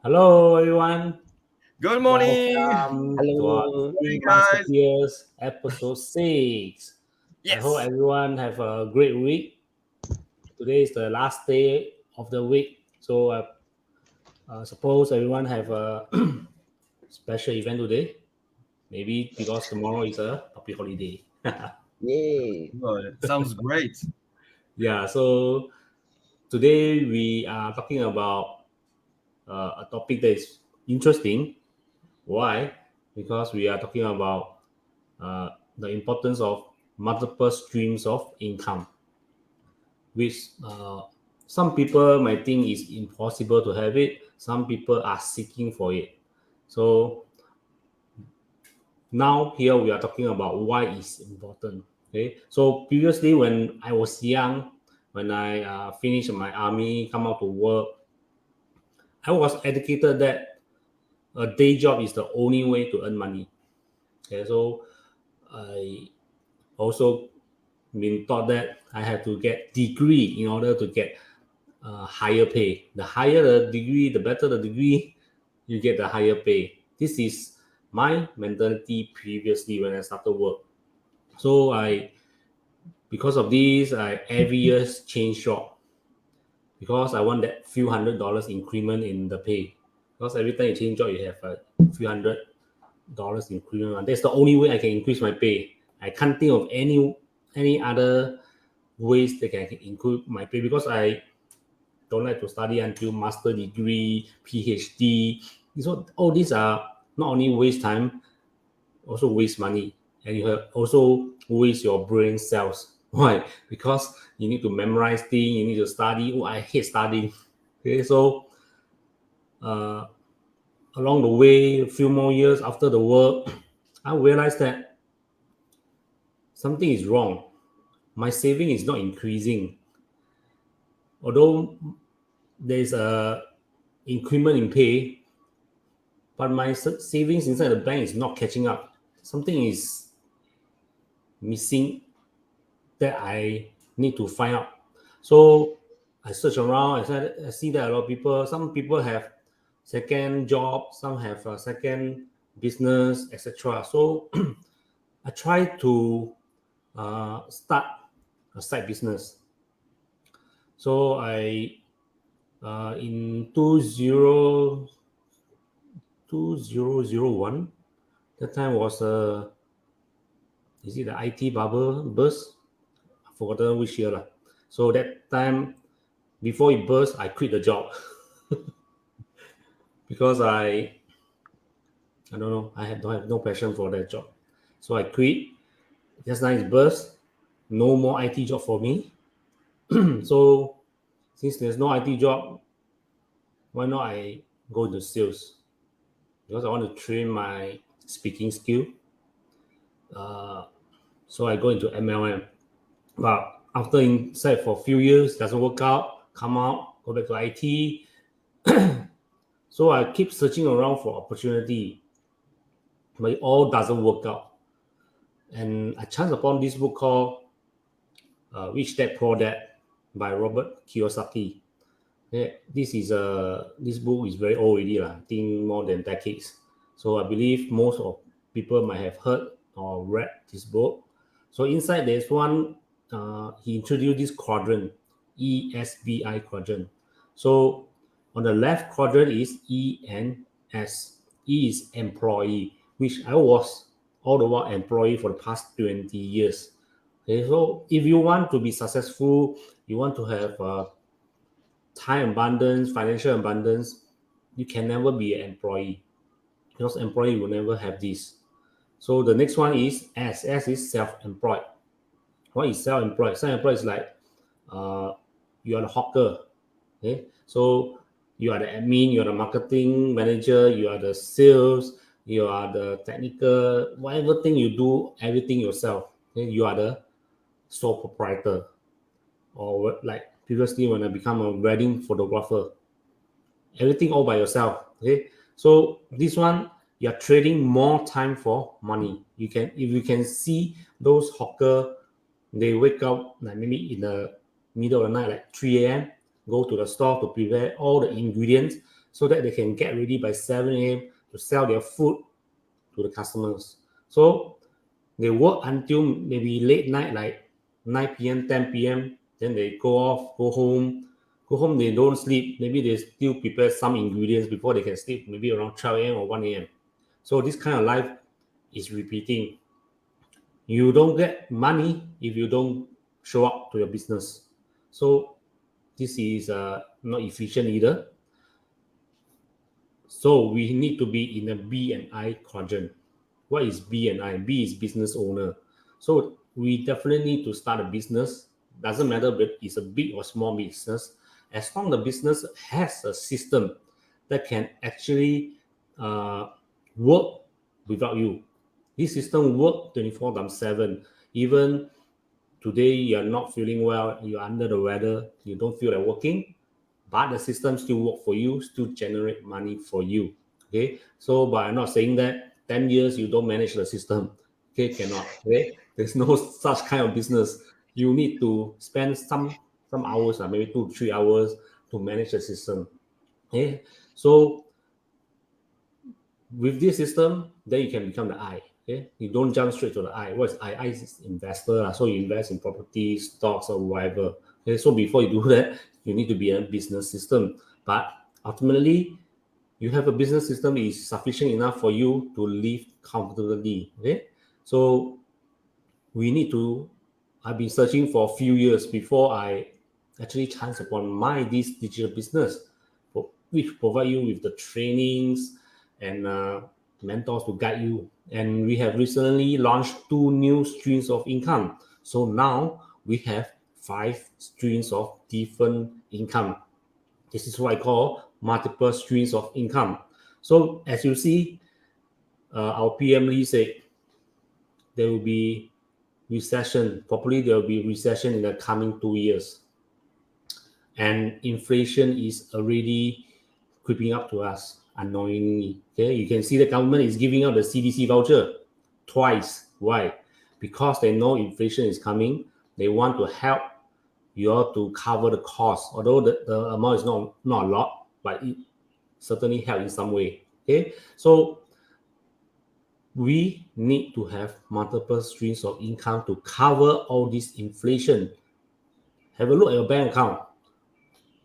Hello, everyone. Good morning. Welcome to our Hello. Morning, guys. Musketeers episode 6. I hope Yes. everyone have a great week. Today is the last day of the week. So suppose everyone have a special event today. Maybe because tomorrow is a public holiday. Yay. Good. Sounds great. Yeah, so today we are talking about a topic that is interesting. Why? Because we are talking about the importance of multiple streams of income, which some people might think is impossible to have it. Some people are seeking for it. So now here we are talking about why it's important. Okay. So previously when I was young, when I finished my army, come out to work, I was educated that a day job is the only way to earn money. Okay. So I also been taught that I have to get degree in order to get higher pay. The higher the degree, the better the degree, you get the higher pay. This is my mentality previously when I started work. So because of this, I every year change job because I want that few $100 increment in the pay. Because every time you change job, you have a few $100 increment. That's the only way I can increase my pay. I can't think of any other ways that can include my pay because I don't like to study until master degree, PhD. So all these are not only waste time, also waste money, and you have also waste your brain cells. Why? Because you need to memorize things, you need to study. Oh, I hate studying. Okay, so uh, along the way, a few more years after the work, I realized that something is wrong. My saving is not increasing. Although there's a increment in pay, but my savings inside the bank is not catching up. Something is missing that I need to find out. So I search around. I see that a lot of people. Some people have second job. Some have a second business, etc. So I try to start a side business. So I in 2001, that time was is it the IT bubble burst? I forgotten which year lah. So that time before it burst, I quit the job because I don't know, don't have no passion for that job. So I quit. Just nice burst. No more IT job for me. So since there's no IT job, why not I go into sales? Because I want to train my speaking skill. Uh, so I go into MLM. But after inside for a few years, doesn't work out, come out, go back to IT. So I keep searching around for opportunity, but it all doesn't work out. And I chanced upon this book called Rich Dad Poor Dad by Robert Kiyosaki. Yeah, this book is very old already, I think more than decades. So I believe most of people might have heard or read this book. So inside there's one he introduced this quadrant, ESBI quadrant. So on the left quadrant is E and S. E is employee, which I was all the while employee for the past 20 years. Okay, so if you want to be successful, you want to have time abundance, financial abundance, you can never be an employee because employee will never have this. So the next one is S. S is self-employed. What is self-employed? Self-employed is like uh, you are the hawker. Okay, so you are the admin, you are the marketing manager, you are the sales, you are the technical, whatever thing you do, everything yourself. Okay? You are the sole proprietor. Or like previously when I become a wedding photographer, everything all by yourself. Okay, so this one you're trading more time for money. You can if you can see those hawker, they wake up like maybe in the middle of the night, like 3 a.m., go to the store to prepare all the ingredients. so that they can get ready by 7 a.m. to sell their food to the customers. So they work until maybe late night, like 9 p.m., 10 p.m. Then they go off, go home. Go home, they don't sleep. Maybe they still prepare some ingredients before they can sleep, maybe around 12 a.m. or 1 a.m. So this kind of life is repeating. You don't get money if you don't show up to your business. So this is not efficient either. So we need to be in a B and I quadrant. What is B and I? B is business owner. So we definitely need to start a business. Doesn't matter if it's a big or small business. As long as the business has a system that can actually work without you. This system works 24/7. Even today you are not feeling well, you're under the weather, you don't feel like working, but the system still work for you, still generate money for you. Okay, so but I'm not saying that 10 years you don't manage the system. Okay, cannot. Okay, there's no such kind of business. You need to spend some hours, maybe 2 to 3 hours to manage the system. Okay, so with this system, then you can become the I. Okay, you don't jump straight to the I. What is I? I is investor, so you invest in property, stocks, or whatever. Okay, so before you do that, you need to be a business system. But ultimately, you have a business system is sufficient enough for you to live comfortably. Okay, so we need to. I've been searching for a few years before I actually chance upon this digital business, which provide you with the trainings and mentors to guide you. And we have recently launched 2 new streams of income. So now we have 5 streams of different income. This is what I call multiple streams of income. So as you see, our PM Lee said there will be recession. Probably there will be recession in the coming 2 years. And inflation is already creeping up to us unknowingly. Okay, you can see the government is giving out the CDC voucher twice. Why? Because they know inflation is coming. They want to help you all to cover the cost. Although the amount is not a lot, but it certainly help in some way. Okay, so we need to have multiple streams of income to cover all this inflation. Have a look at your bank account.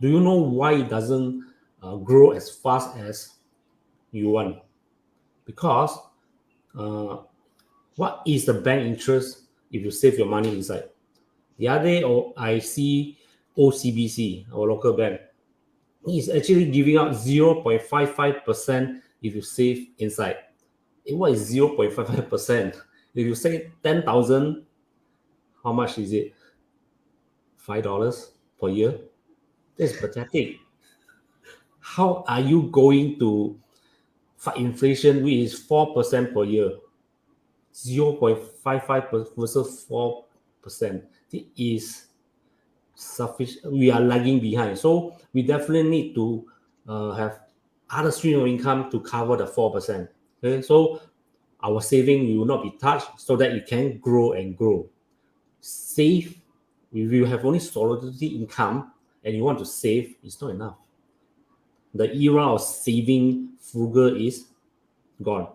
Do you know why it doesn't grow as fast as you want? Because what is the bank interest if you save your money inside? The other day, I see OCBC, our local bank, is actually giving out 0.55% if you save inside. What is 0.55%? If you save 10,000, how much is it? $5 per year? That's pathetic. How are you going to fight inflation, which is 4% per year? 0.55 versus 4%. It is sufficient. We are lagging behind. So we definitely need to have other stream of income to cover the 4%. Okay, so our saving will not be touched so that it can grow and grow. Save, if you have only solidity income and you want to save, it's not enough. The era of saving frugal is gone,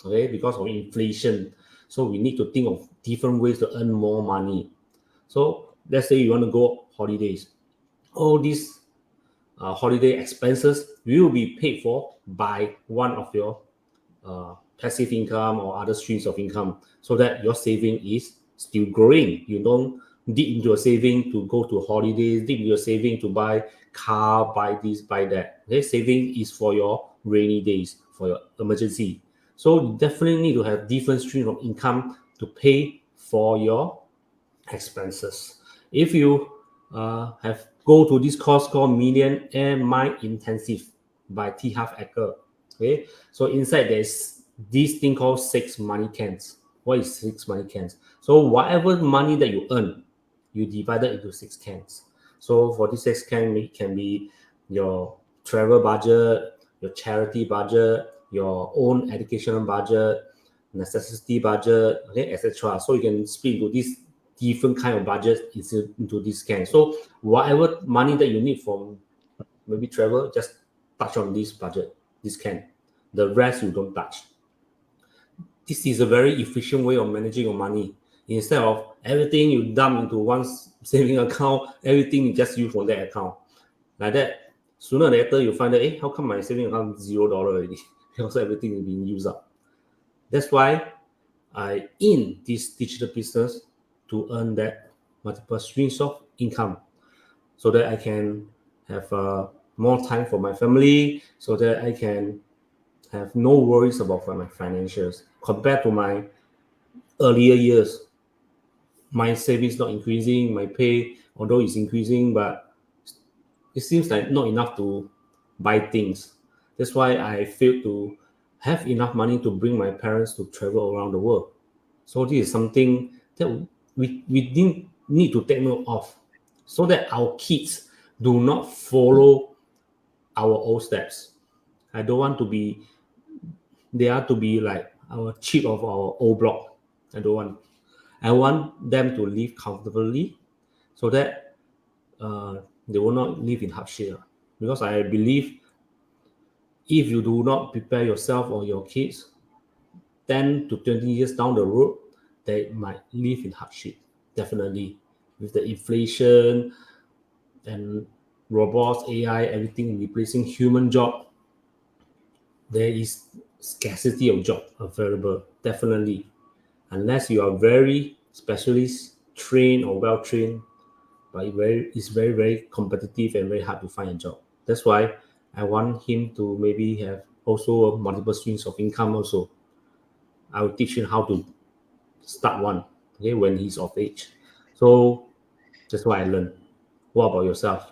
okay, because of inflation. So we need to think of different ways to earn more money. So let's say you want to go holidays. All these holiday expenses will be paid for by one of your passive income or other streams of income, so that your saving is still growing. You don't dig into your saving to go to holidays, dig into your saving to buy car, buy this, buy that. Okay, saving is for your rainy days, for your emergency. So you definitely need to have different streams of income to pay for your expenses. If you have go to this course called Millionaire Mind Intensive by T. Harv Eker. Okay, so inside there's this thing called 6 money cans. What is 6 money cans? So whatever money that you earn, you divide it into 6 cans. So for this 6 cans, it can be your travel budget, your charity budget, your own educational budget, necessity budget, okay, etc. So you can split into these different kind of budgets into this can. So whatever money that you need from maybe travel, just touch on this budget, this can. The rest you don't touch. This is a very efficient way of managing your money. Instead of everything you dump into one saving account, everything you just use from that account. Like that, sooner or later you find that, how come my saving account $0 already? Because everything is being used up. That's why I in this digital business to earn that multiple streams of income, so that I can have more time for my family, so that I can have no worries about my financials. Compared to my earlier years, my savings not increasing, my pay although it's increasing, but it seems like not enough to buy things. That's why I failed to have enough money to bring my parents to travel around the world. So this is something that we didn't need to take note of, so that our kids do not follow our old steps. I don't want to be, they are to be like our chip of our old block. I don't want. I want them to live comfortably, so that they will not live in hardship. Because I believe if you do not prepare yourself or your kids, 10 to 20 years down the road, they might live in hardship. Definitely. With the inflation and robots, AI, everything replacing human job, there is scarcity of job available. Definitely. Unless you are very specialist, trained or well trained, but it's very, very competitive and very hard to find a job. That's why I want him to maybe have also multiple streams of income also. I will teach him how to start one, okay, when he's of age. So that's what I learned. What about yourself?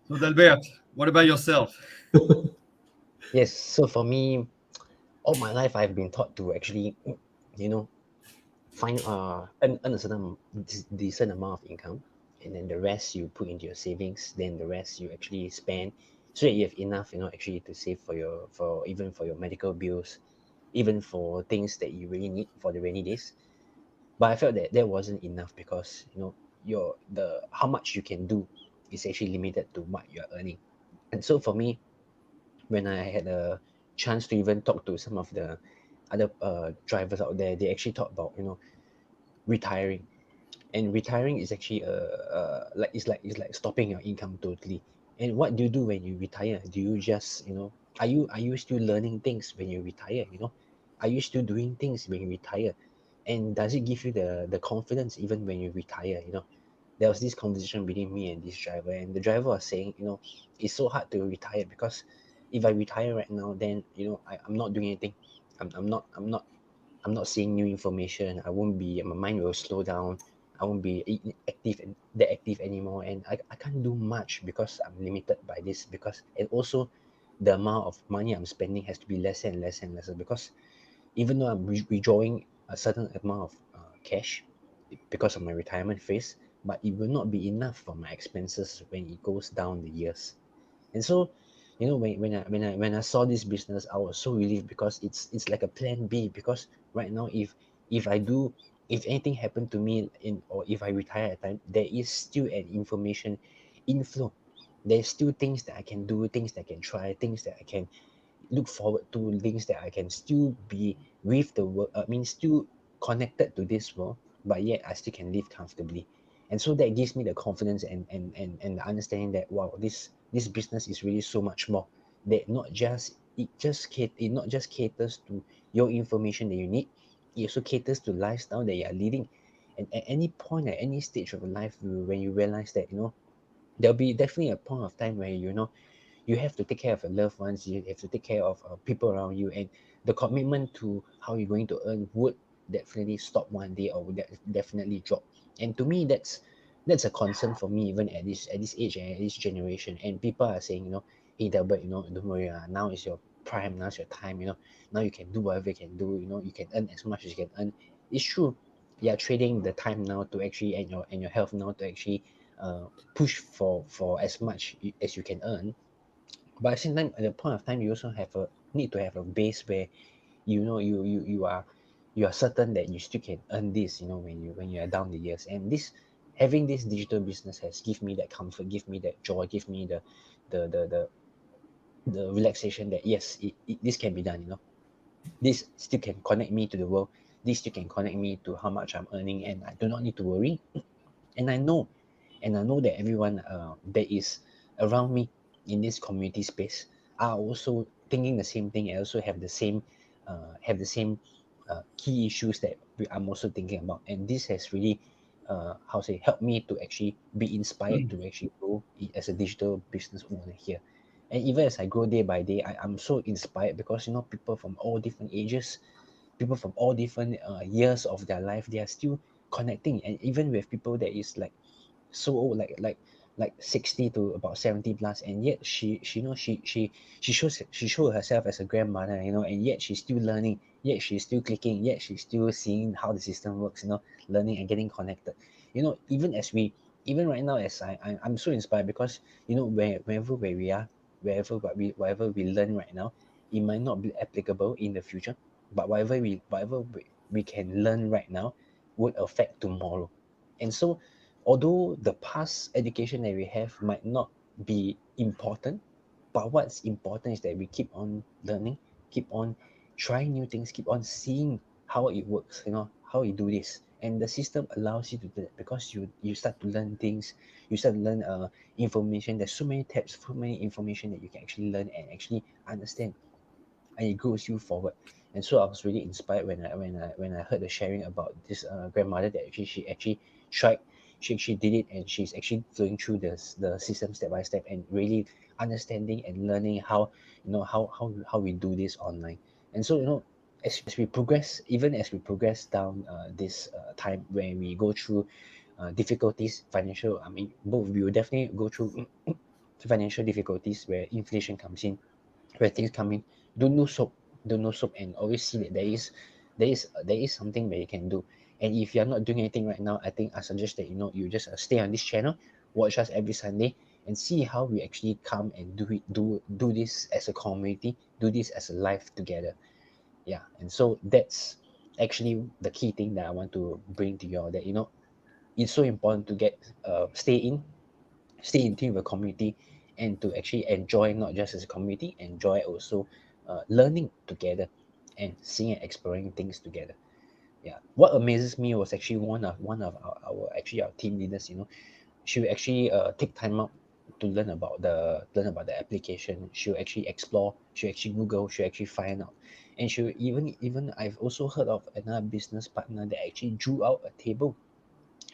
So, Delbert, what about yourself? Yes. So for me, all my life I've been taught to actually, you know, find earn a certain decent amount of income, and then the rest you put into your savings. Then the rest you actually spend, so that you have enough, actually to save for even for your medical bills, even for things that you really need for the rainy days. But I felt that that wasn't enough because your the how much you can do is actually limited to what you're earning. And so for me, when I had a chance to even talk to some of the other drivers out there, they actually talk about retiring. And retiring is actually like it's like stopping your income totally. And what do you do when you retire? Do you just are you still learning things when you retire? Are you still doing things when you retire? And does it give you the confidence even when you retire? There was this conversation between me and this driver, and the driver was saying, it's so hard to retire because if I retire right now, then I'm not doing anything. I'm not seeing new information. I won't be My mind will slow down. I won't be active and that active anymore, and I can't do much because I'm limited by this. Because and also the amount of money I'm spending has to be less and less and lesser, because even though I'm withdrawing a certain amount of cash because of my retirement phase, but it will not be enough for my expenses when it goes down the years. And so, when I saw this business, I was so relieved because it's like a plan B. Because right now, if I do if anything happened to me or if I retire at time, there is still an information inflow. There's still things that I can do, things that I can try, things that I can look forward to, things that I can still be with the world. I mean, still connected to this world, but yet I still can live comfortably. And so that gives me the confidence and the understanding that wow, this business is really so much more. That not just it not just caters to your information that you need. It also caters to lifestyle that you are living. And at any point, at any stage of your life, when you realize that there'll be definitely a point of time where you have to take care of your loved ones. You have to take care of people around you, and the commitment to how you're going to earn would definitely stop one day, or would definitely drop. And to me, that's a concern for me, even at this age and at this generation. And people are saying, hey Delbert, don't worry, now is your prime, now's your time. Now you can do whatever you can do. You can earn as much as you can earn. It's true. You're trading the time now to actually, and your health now to actually push for as much as you can earn. But at the same time, at the point of time, you also need to have a base where you are certain that you still can earn this, when you are down the years. And having this digital business has give me that comfort, give me that joy, give me the relaxation that yes, this can be done. This still can connect me to the world. This still can connect me to how much I'm earning, and I do not need to worry. And I know that everyone that is around me in this community space are also thinking the same thing and also have the same key issues that I'm also thinking about. And this has really helped me to actually be inspired to actually grow as a digital business owner here. And even as I grow day by day, I'm so inspired because people from all different ages, people from all different years of their life, they are still connecting. And even with people that is like so old, like 60 to about 70 plus, and yet she shows herself as a grandmother, and yet she's still learning, yet she's still clicking, yet she's still seeing how the system works, learning and getting connected. Even right now, as I'm so inspired because wherever where we are, whatever we learn right now, it might not be applicable in the future, but whatever we can learn right now would affect tomorrow. And so, although the past education that we have might not be important, but what's important is that we keep on learning, keep on trying new things, keep on seeing how it works, how you do this. And the system allows you to do that because you start to learn things, you start to learn information. There's so many tabs, so many information that you can actually learn and actually understand, and it grows you forward. And so I was really inspired when I heard the sharing about this grandmother that actually she actually tried, she actually did it, and she's actually going through the system step by step and really understanding and learning how how we do this online. And so as we progress, even as we progress down this time where we go through difficulties, financial, I mean, both we will definitely go through financial difficulties where inflation comes in, where things come in. Don't know soap and always see that there is something that you can do. And if you're not doing anything right now, I think I suggest that you just stay on this channel, watch us every Sunday, and see how we actually come and do this as a community, do this as a life together. Yeah. And so that's actually the key thing that I want to bring to you all, that it's so important to get stay in tune with the community, and to actually enjoy not just as a community, enjoy also learning together and seeing and exploring things together. Yeah, what amazes me was actually one of our actually our team leaders. She will actually take time out to learn about the application. She'll actually explore, she'll actually Google, she'll actually find out. And she'll even I've also heard of another business partner that actually drew out a table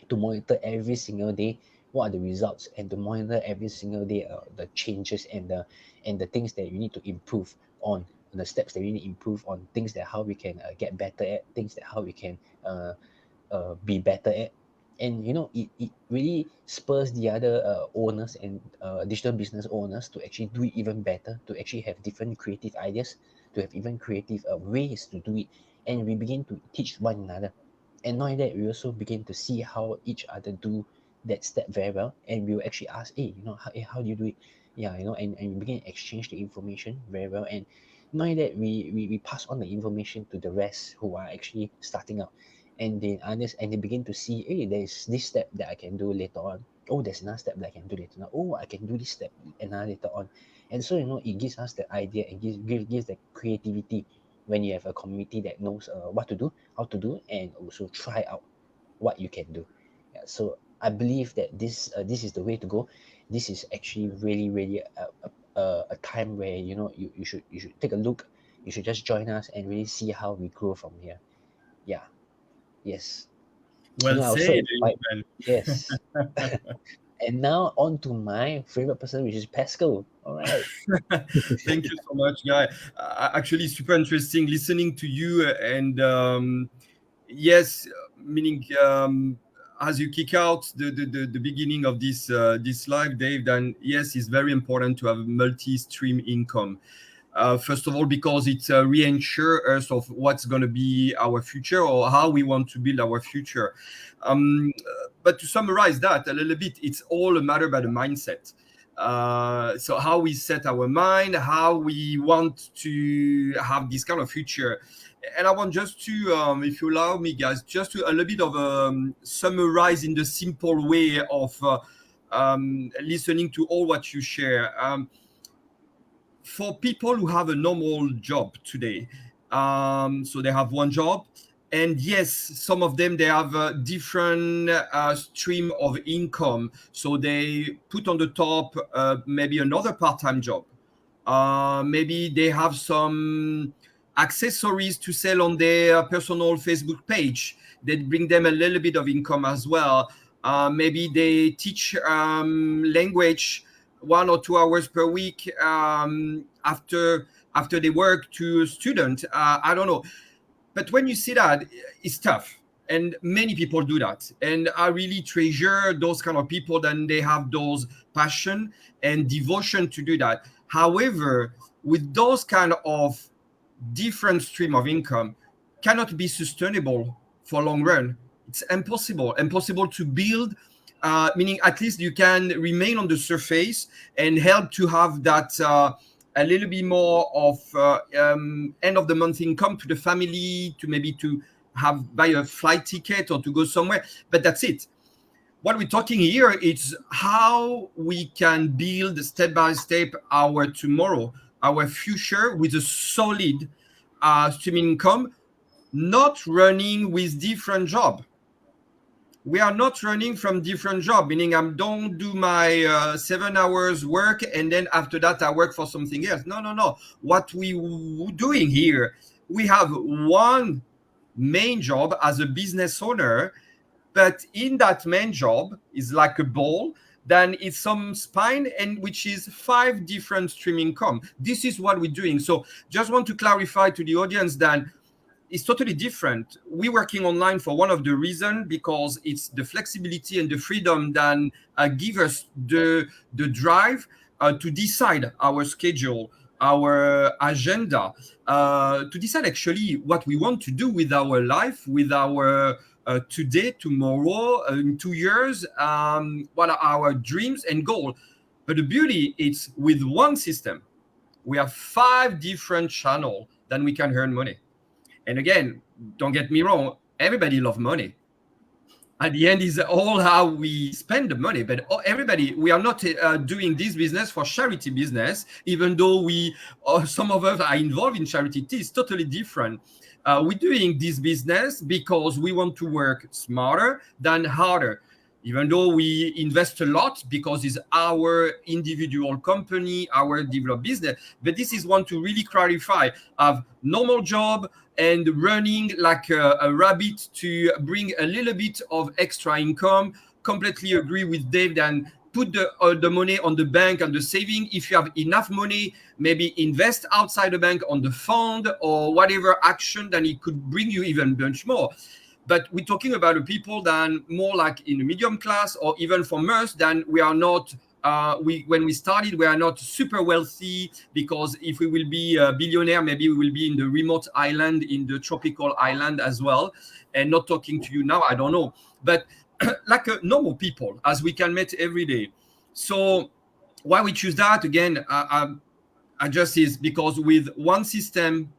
to monitor every single day what are the results, and to monitor every single day the changes and the things that you need to improve on, the steps that we need to improve on, things that how we can get better at, things that how we can uh, be better at. And it really spurs the other owners and digital business owners to actually do it even better, to actually have different creative ideas, to have even creative ways to do it. And we begin to teach one another, and not only that, we also begin to see how each other do that step very well. And we will actually ask, hey, how do you do it? Yeah, and we begin to exchange the information very well. And not only that, we pass on the information to the rest who are actually starting out, and they begin to see, hey, there's this step that I can do later on. Oh, there's another step that I can do later on. Oh, I can do this step another later on. And so it gives us the idea, and gives the creativity when you have a community that knows what to do, how to do, and also try out what you can do. Yeah, so I believe that this is the way to go. This is actually really, really a time where you should take a look. You should just join us and really see how we grow from here. Yeah. Yes. Well I was so said, inspired. Ivan. Yes. And now on to my favorite person, which is Pascal. All right. Thank you so much, Guy. Actually, super interesting listening to you. And yes, meaning as you kick out the beginning of this live, Dave, then yes, it's very important to have multi-stream income. First of all, because it reinsures us of what's going to be our future, or how we want to build our future. But to summarize that a little bit, it's all a matter about the mindset. So how we set our mind, how we want to have this kind of future. And I want just to, if you allow me, guys, just to a little bit of summarize in the simple way of listening to all what you share. For people who have a normal job today, so they have one job, and yes, some of them, they have a different stream of income. So they put on the top maybe another part-time job. Maybe they have some accessories to sell on their personal Facebook page that bring them a little bit of income as well. Maybe they teach language 1 or 2 hours per week after they work to a student. I don't know. But when you see that, it's tough. And many people do that. And I really treasure those kind of people, then they have those passion and devotion to do that. However, with those kind of different stream of income, cannot be sustainable for long run. It's impossible to build, meaning at least you can remain on the surface and help to have that a little bit more of end of the month income to the family, to maybe to buy a flight ticket or to go somewhere, but that's it. What we're talking here is how we can build step by step our tomorrow, our future, with a solid streaming income, not running with different job. We are not running from different job, meaning I don't do my 7 hours work and then after that I work for something else. No. What we doing here, we have one main job as a business owner, but in that main job is like a ball, then it's some spine, and which is 5 different stream income. This is what we're doing. So just want to clarify to the audience that it's totally different. We're working online for one of the reasons, because it's the flexibility and the freedom that give us the drive to decide our schedule, our agenda, to decide actually what we want to do with our life, with our today, tomorrow, in 2 years, what are our dreams and goals. But the beauty is with one system, we have 5 different channels that we can earn money. And again, don't get me wrong, everybody loves money. At the end is all how we spend the money, but everybody, we are not doing this business for charity business, even though some of us are involved in charity. It is totally different. We're doing this business because we want to work smarter than harder, even though we invest a lot because it's our individual company, our developed business. But this is one to really clarify of normal job and running like a rabbit to bring a little bit of extra income. Completely agree with Dave. Then put the money on the bank and the saving. If you have enough money, maybe invest outside the bank on the fund or whatever action, then it could bring you even much more. But we're talking about the people that more like in the medium class, or even from us, then we are not, when we started, we are not super wealthy, because if we will be a billionaire, maybe we will be in the remote island, in the tropical island as well. And not talking to you now, I don't know. But like normal people, as we can meet every day. So why we choose that, again, I just is because with one system,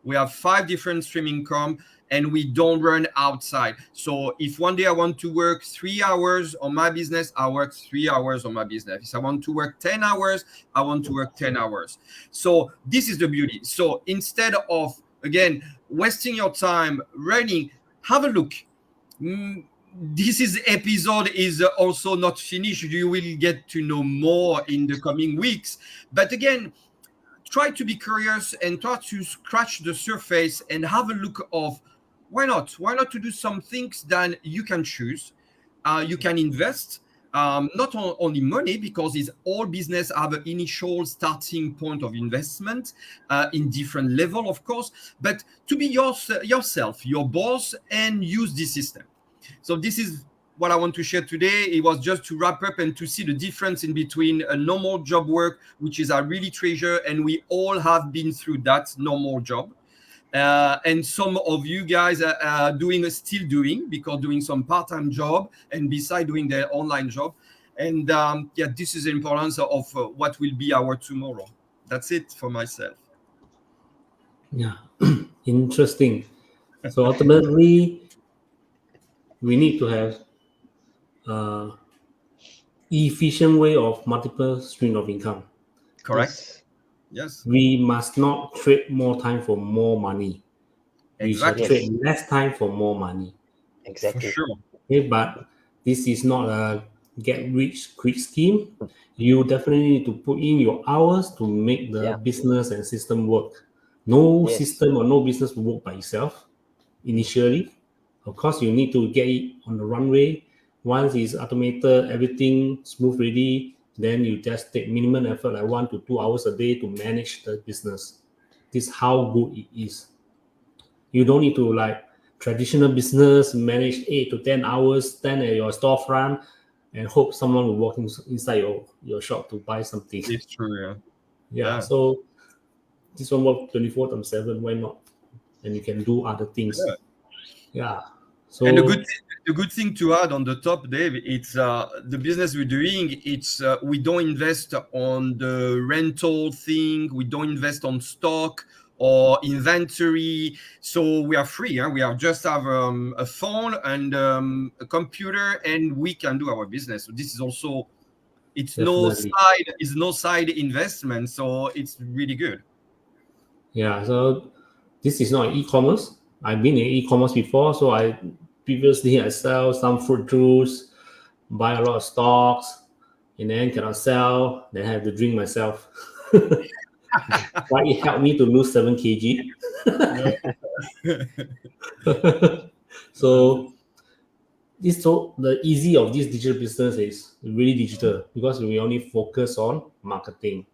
we have 5 different stream income, and we don't run outside. So if one day I want to work 3 hours on my business, I work 3 hours on my business. If I want to work 10 hours, I want to work 10 hours. So this is the beauty. So instead of, again, wasting your time running, have a look. This episode is also not finished. You will get to know more in the coming weeks. But again, try to be curious and try to scratch the surface and have a look of why not to do some things that you can choose. You can invest, not only money, because it's all business have an initial starting point of investment in different level, of course, but to be yourself, your boss, and use this system. So this is what I want to share today. It was just to wrap up and to see the difference in between a normal job work, which is I really treasure, and we all have been through that normal job. And some of you guys are still doing some part-time job, and beside doing their online job. And this is the importance of what will be our tomorrow. That's it for myself. Yeah, interesting. So ultimately, we need to have efficient way of multiple stream of income. Correct. Yes. We must not trade more time for more money. We Exactly. should trade less time for more money. For Exactly. sure. Okay, but this is not a get rich quick scheme. You definitely need to put in your hours to make the Yeah. business and system work. No Yes. system or no business will work by itself initially. Of course, you need to get it on the runway. Once it's automated, everything smooth ready, then you just take minimum effort, like 1 to 2 hours a day to manage the business. This is how good it is. You don't need to like traditional business manage 8 to 10 hours, stand at your storefront and hope someone will walk inside your shop to buy something. It's true. Yeah. Yeah, so this one work 24/7, why not? And you can do other things. Yeah. So And the good thing to add on the top, Dave, it's the business we're doing. It's we don't invest on the rental thing. We don't invest on stock or inventory. So we are free. We are just have a phone and a computer, and we can do our business. So this is also it's no side investment. So it's really good. yeah, so this is not e-commerce. I've been in e-commerce before, so I sell some fruit juice, buy a lot of stocks, and then cannot sell, then I have to drink myself. But it helped me to lose 7 kg. So the easy of this digital business is really digital because we only focus on marketing.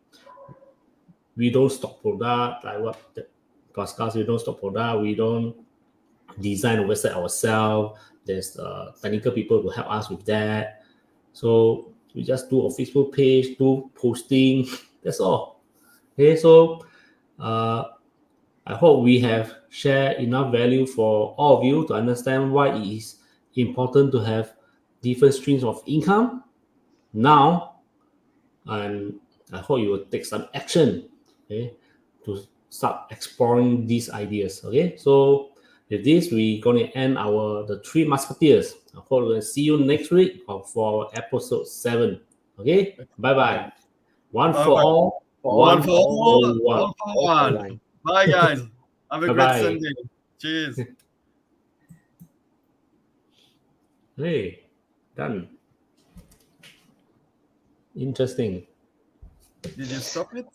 We don't stock product like what the podcast. We don't stock product. We don't design a website ourselves. There's technical people to help us with that. So we just do a Facebook page, do posting. That's all. Okay, so I hope we have shared enough value for all of you to understand why it is important to have different streams of income now, and I hope you will take some action, okay, to start exploring these ideas. Okay, so with this, we're going to end the 3 Musketeers. I hope we'll see you next week for episode 7. Okay, bye bye. One for all, One for all, one. all for one. Bye, guys. Have a great Bye-bye. Sunday. Cheers. Hey, done. Interesting. Did you stop it?